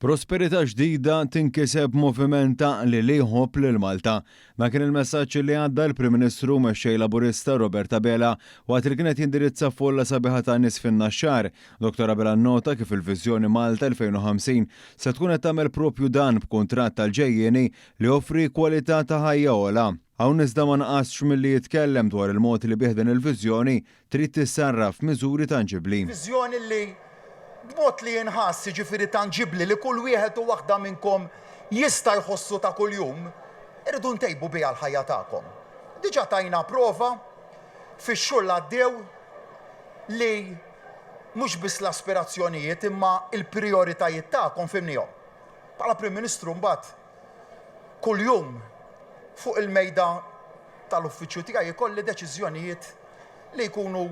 Prosperità ġdida tinkiseb movimenta li liħob lil Malta. Ma kien il-messaġġ li għadda l-Prim Ministru mexxej Laburista Robert Abela waqt li kienet jindirizza folla sabiħa ta' nies fin-naxxar. Dr. Abela nnota kif il-Viżjoni Malta 2050 se tkun qed tagħmel propju dan b'kuntratt tal-ġejjieni li offri kwalità ta' ħajja ogħla. Hawn iżda ma nqasx milli jitkellem dwar il-mod li bih din il-viżjoni trid tissarraf miżuri tanġibbli. Viżjoni li b'mod li jinħass ġifieri tanġibbli li kull wieħed u waħda minnkom jista' jħossu ta' kuljum, irridu ntejbu biha l-ħajja tagħkom. Diġà tajna prova fix-xhur li għaddew li mhux biss l-aspirazzjonijiet imma l-prijoritajiet tagħkom fimnihom. Bħala Prim Ministru mbagħad kuljum fuq il-mejda tal-uffiċċju tiegħi jkolli deċiżjonijiet li jkunu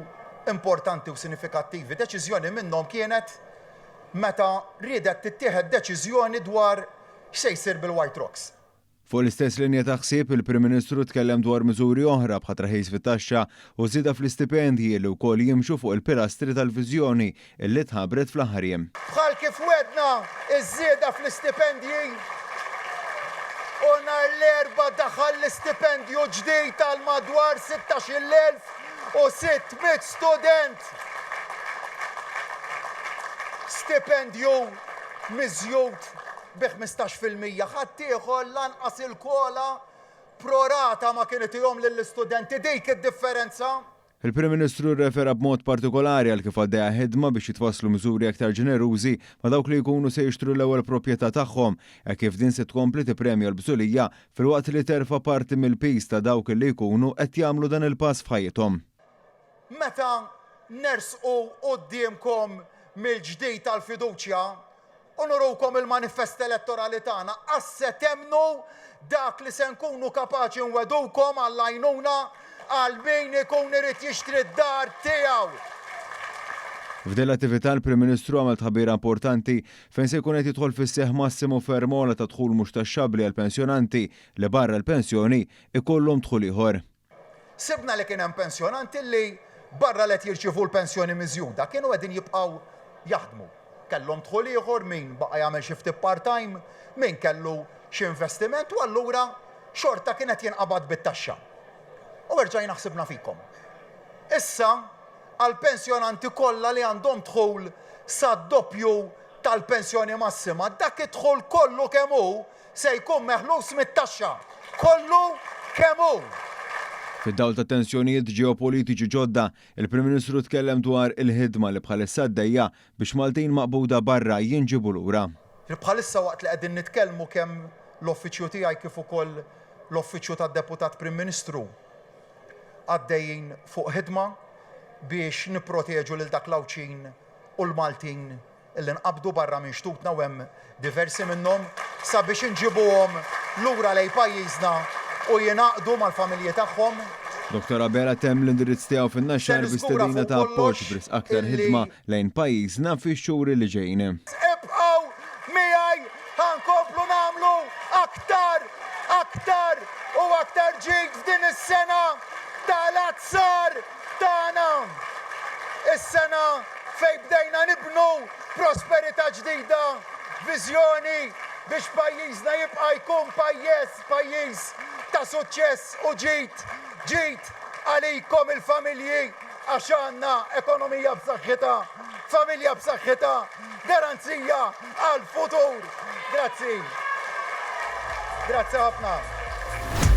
importanti u sinifikattivi. Deċiżjoni minnhom kienet meta riedet tittieħed deċiżjoni dwar x'se jsir bil-White Rocks. Fuq l-istess linja ta' ħsieb il-Prim Ministru tkellem dwar miżuri oħra bħal traħis fit-taxxa u żieda fl-istipendji li wkoll jimxu fuq il-pilastri tal-viżjoni illi tħabbret fl-aħħar jiem. Bħal kif wedna iż-żieda fl-istipendji u nhar l-erba' daħal l-istipendju ġdid tal-madwar 16,000 u 600 student. Stipendju miżjud bi 15% ħadd ieħor lanqas il-kola prorata ma kienet ihom lill-istudenti dik id-differenza. Il-Prim Ministru rrefera b'mod partikolari għal kif għaddejja ħidma biex jitwasslu miżuri aktar ġenerużi ma' dawk li jkunu se jixtru l-ewwel proprjetà tagħhom hekk kif din se tkompli tippremja l-bżulija filwaqt li terfa' parti mill-pis ta' dawk li jkunu qed jagħmlu dan il-pass f'ħajjithom. Meta nersqu qudiemkom mill-ġdid tal-fiduċja u nurukom il-manifest elettorali tagħna qasse temnu dak li se nkunu kapaċi nwedukom għall-għajnuna għal min ikun irid jixtri d-dar tiegħu. F'din l-attività l-Prim Ministru għamel tħabbira importanti fejn se jkun qed jidħol fis-seħħ massimu fermola ta' dħul mhux taxxabbli għall pensjonanti li barra l-pensjoni ikollhom dħul ieħor. Sibna li kien hemm pensjonanti li barra li qed jirċievu l-pensjoni miżjuda kienu qegħdin jibqgħu jaħdmu. Kellhom dħul ieħor min baqa' jagħmel xi ftit part-time, min kellu xi investiment u allura xorta kien qed jinqabad bit-taxxa. U rġajna ħsibna fikom. Issa għall-pensjonanti kollha li għandhom dħul sa doppju tal-pensjoni massima, dak id-dħul kollu kemm hu se jkun meħlus mit-taxxa. Kollu kemm hu. Fid-dawl ta' tensjonijiet ġeopolitiċi ġodda, il-Prim Ministru tkellem dwar il-ħidma li bħalissa għaddejja biex Maltin maqbuda barra jinġibu lura. Bħalissa waqt li qegħdin nitkellmu kemm l-uffiċċju tiegħi kif ukoll l-uffiċċju tad-Deputat Prim Ministru għaddejjin fuq ħidma biex nipproteġu lil dak l-Awċin u l-Maltin illi nqabdu barra minn xtutna u hemm diversi minnhom sabiex inġibuhom lura lejn pajjiżna u jingħaqdu mal-familji tagħhom. Dr. Abela temm l-indirizz tiegħu fin-naxxar bistedina ta' appoġġ bris aktar ħidma lejn pajjiżna fix-xhur li ġejjin. Ibqgħu miegħi ħankomplu nagħmlu aktar u aktar ġid f'din is-sena tal-azzar tagħna. Is-sena fejn bdejna nibnu prosperità ġdida, viżjoni biex pajjiżna jibqa' jkun pajjiż ta' suċċess u ġid għalikom il-familji għax għandna ekonomija b'saħħitha, familja b'saħħitha, garanzija għall-futur. Grazzi. Grazzi ħafna.